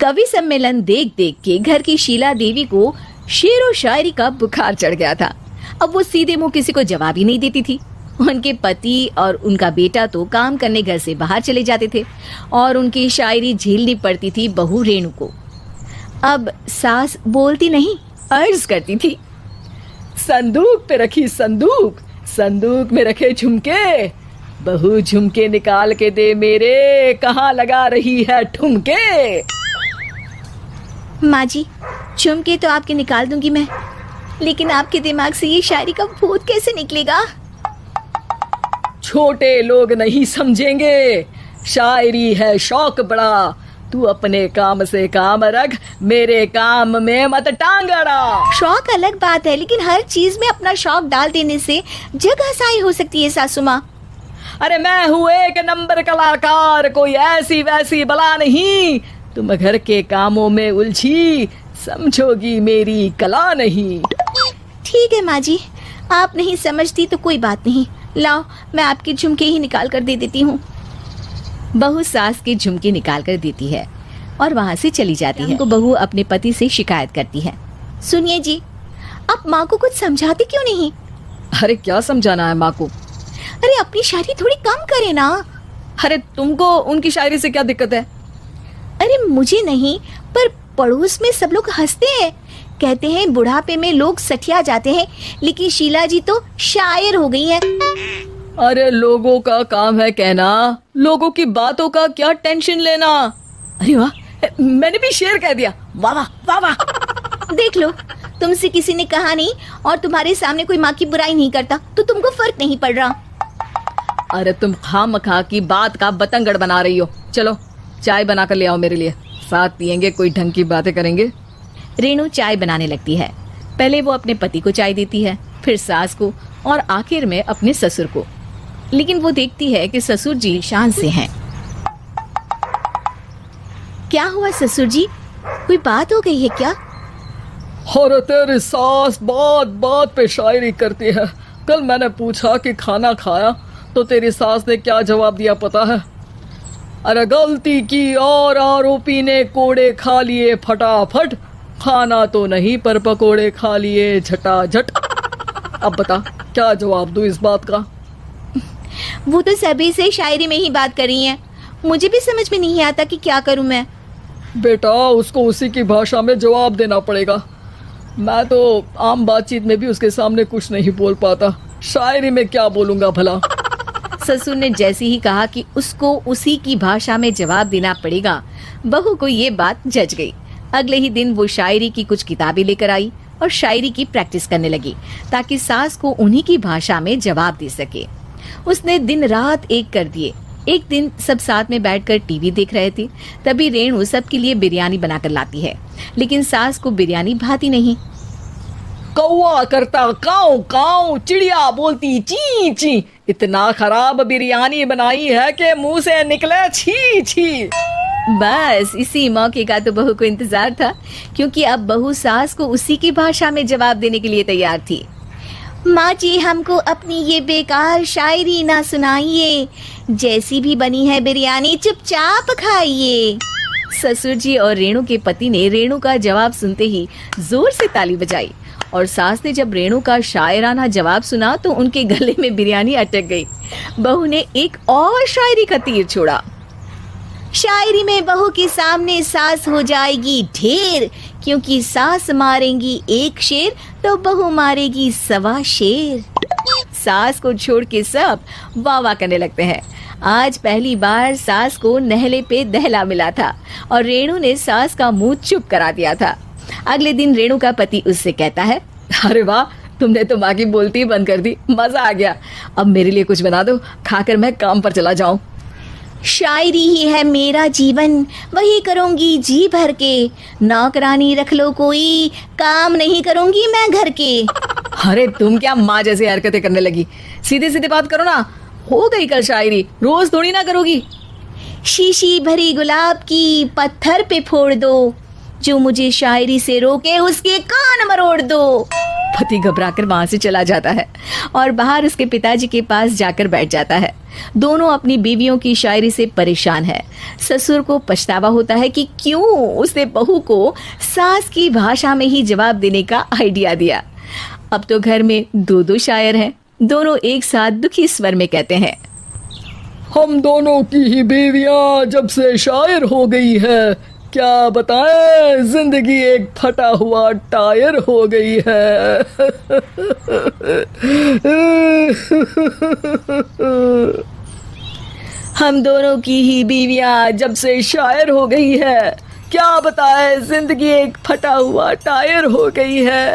कवि सम्मेलन देख देख के घर की शीला देवी को शेर व शायरी का बुखार चढ़ गया था। अब वो सीधे मुंह किसी को जवाब ही नहीं देती थी। उनके पति और उनका बेटा तो काम करने घर से बाहर चले जाते थे और उनकी शायरी झेलनी पड़ती थी बहू रेणु को। अब सास बोलती नहीं, अर्ज करती थी, संदूक पे रखी संदूक, संदूक में रखे झुमके, बहू झुमके निकाल के दे मेरे, कहाँ लगा रही है ठुमके। माँ जी, झुमके तो आपके निकाल दूंगी मैं, लेकिन आपके दिमाग से ये शायरी का भूत कैसे निकलेगा? छोटे लोग नहीं समझेंगे, शायरी है शौक बड़ा, तू अपने काम से काम रख, मेरे काम में मत टांग अड़ा। शौक अलग बात है, लेकिन हर चीज में अपना शौक डाल देने से जग हसाई हो सकती है सासू माँ। अरे मैं हूँ एक नंबर कलाकार, कोई ऐसी वैसी बला नहीं, तुम घर के कामों में उलझी, समझोगी मेरी कला नहीं। ठीक है माँ जी, आप नहीं समझती तो कोई बात नहीं, लाओ मैं आपके झुमके ही निकाल कर दे देती हूँ। बहू सास के झुमके निकाल कर देती है और वहाँ से चली जाती है। बहू अपने पति से शिकायत करती है, सुनिए जी, आप माँ को कुछ समझाते क्यों नहीं? अरे क्या समझाना है माँ को? अरे अपनी शायरी थोड़ी कम करे ना। अरे तुमको उनकी शायरी से क्या दिक्कत है? अरे मुझे नहीं, पर पड़ोस में सब लोग हंसते हैं, कहते हैं बुढ़ापे में लोग सठिया जाते हैं, लेकिन शीला जी तो शायर हो गई हैं। अरे लोगों का काम है कहना, लोगों की बातों का क्या टेंशन लेना। अरे वाह, मैंने भी शेर कह दिया, वाह वाह वाह वाह। देख लो, तुमसे किसी ने कहा नहीं और तुम्हारे सामने कोई माँ की बुराई नहीं करता तो तुमको फर्क नहीं पड़ रहा। अरे तुम खामखा की बात का बतंगड़ बना रही हो। चलो चाय बना कर ले आओ मेरे लिए, साथ पियेंगे, कोई ढंग की बातें करेंगे। रेणु चाय बनाने लगती है। पहले वो अपने पति को चाय देती है, फिर सास को और आखिर में अपने ससुर को। लेकिन वो देखती है कि ससुर जी शांत से हैं। क्या हुआ ससुर जी, कोई बात हो गई है क्या? अरे तेरी सास बात बात पे शायरी करती है। कल मैंने पूछा कि खाना खाया तो तेरी सास ने क्या जवाब दिया पता है? अरे गलती की और आरोपी ने कोड़े खा लिए फटाफट, खाना तो नहीं पर पकोड़े खा लिए झटाझट। अब बता क्या जवाब दूं इस बात का? वो तो सभी से शायरी में ही बात कर रही हैं, मुझे भी समझ में नहीं आता कि क्या करूं मैं। बेटा उसको उसी की भाषा में जवाब देना पड़ेगा। मैं तो आम बातचीत में भी उसके सामने कुछ नहीं बोल पाता, शायरी में क्या बोलूंगा भला। ससुर ने जैसे ही कहा कि उसको उसी की भाषा में जवाब देना पड़ेगा, बहू को ये बात जच गई। अगले ही दिन वो शायरी की कुछ किताबें लेकर आई और शायरी की प्रैक्टिस करने लगी ताकि सास को उन्हीं की भाषा में जवाब दे सके। उसने दिन रात एक कर दिए। एक दिन सब साथ में बैठकर टीवी देख रहे थे, तभी रेणु सबके लिए बिरयानी बनाकर लाती है, लेकिन सास को बिरयानी भाती नहीं। कौवा करता काऊ काऊ, चिड़िया बोलती ची ची, इतना खराब बिरयानी बनाई है कि मुंह से निकले छी छी। बस इसी मौके का तो बहू को इंतजार था, क्योंकि अब बहू सास को उसी की भाषा में जवाब देने के लिए तैयार थी। माँ जी, हमको अपनी ये बेकार शायरी ना सुनाइए, जैसी भी बनी है बिरयानी चुपचाप खाइए। ससुर जी और रेणु के पति ने रेणु का जवाब सुनते ही जोर से ताली बजाई और सास ने जब रेणु का शायराना जवाब सुना तो उनके गले में बिरयानी अटक गई। बहू ने एक और शायरी का तीर छोड़ा। शायरी में बहू के सामने सास हो जाएगी ढेर, क्योंकि सास मारेंगी एक शेर तो बहू मारेगी 1.25 शेर। सास को छोड़ के सब वाह वाह करने लगते हैं। आज पहली बार सास को नहले पे दहला मिला था और रेणु ने सास का मुंह चुप करा दिया था। अगले दिन रेणु का पति उससे कहता है, अरे वाह, तुमने तो माँ की बोलती बंद कर दी, मजा आ गया। अब मेरे लिए कुछ बना दो, खाकर मैं काम पर चला जाऊं। शायरी ही है मेरा जीवन, वही करूंगी जी भर के, नौकरानी रख लो कोई, काम नहीं करूंगी मैं घर के। अरे तुम क्या माँ जैसी हरकतें करने लगी, सीधे सीधे बात करो ना। हो गई कल शायरी, रोज थोड़ी ना करोगी। शीशी भरी गुलाब की पत्थर पे फोड़ दो, जो मुझे शायरी से रोके उसके कान मरोड़ दो। पति घबराकर वहां से चला जाता है और बाहर उसके पिताजी के पास जाकर बैठ जाता है। दोनों अपनी बीवियों की शायरी से परेशान है। ससुर को पछतावा होता है कि क्यों उसने बहू को सास की भाषा में ही जवाब देने का आइडिया दिया। अब तो घर में दो शायर हैं। दोनों एक साथ दुखी स्वर में कहते हैं, हम दोनों की ही बीवियां जब से शायर हो गई है, क्या बताएं, जिंदगी एक फटा हुआ टायर हो गई है। हम दोनों की ही बीवियां जब से शायर हो गई है, क्या बताएं, जिंदगी एक फटा हुआ टायर हो गई है।